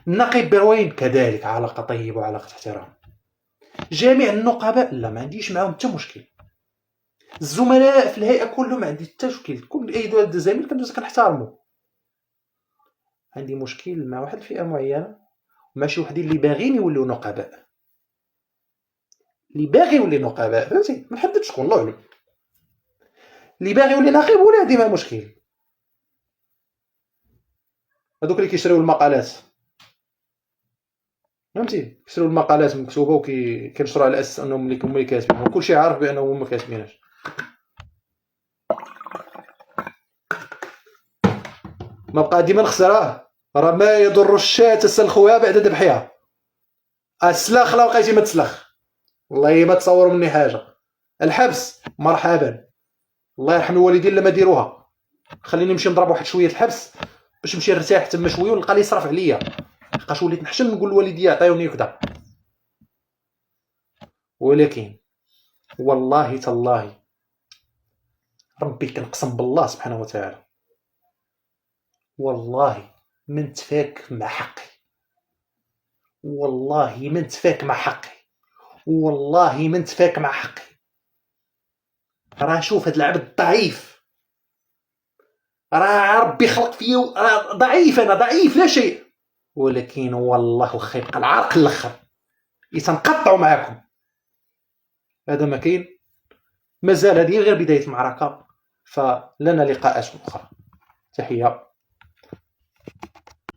النقيب بروين كذلك علاقة طيبة وعلاقة احترام. جميع النقباء لا، ما عنديش معهم حتى مشكل. الزملاء في الهيئة كلهم ما عندي حتى مشكل، كل أي زميل كنحترمه. عندي مشكل مع واحد الفئة معينة، مع شي وحدين اللي باغيين يوليو نقباء، اللي باغي يولي نقباء، فهمتي؟ ما نحددش شكون، الله اعلم. اللي باغي يولي نقيب ولا هادي ما مشكل. هذوك اللي كيشريو المقالات، فهمتي؟ كيشريو المقالات مكتوبه وكينشروا على اساس انهم اللي كاتبين، وكلشي عارف بانهم ما كاتبينهاش. ما بقى ديما نخسرها، راه ما يضر الشاة تسلخوها بعد ذبحها. السلاخ لا بقيتي ما تسلخ، والله ما تصوروا مني حاجه. الحبس مرحبا، الله يرحم الوالدين لما ديروها. خليني نمشي نضرب واحد شويه الحبس باش نمشي نرتاح تما شويه ونلقى لي يصرف عليا، لقاش وليت نحشم نقول لوالديا عطيوني كذا. ولكن والله تالله ربي كنقسم بالله سبحانه وتعالى، والله ما نتفاك مع حقي، والله ما نتفاك مع حقي، والله ما نتفاك مع حقي. راه شوف هاد العبد الضعيف، راه ربي خلق فيا ضعيف، انا ضعيف لا شيء، ولكن والله واخا يبقى العرق الاخر يتنقطعوا معاكم. هذا ما كاين، مازال هذه غير بدايه المعركه، فلنا لقاءات اخرى. تحيه.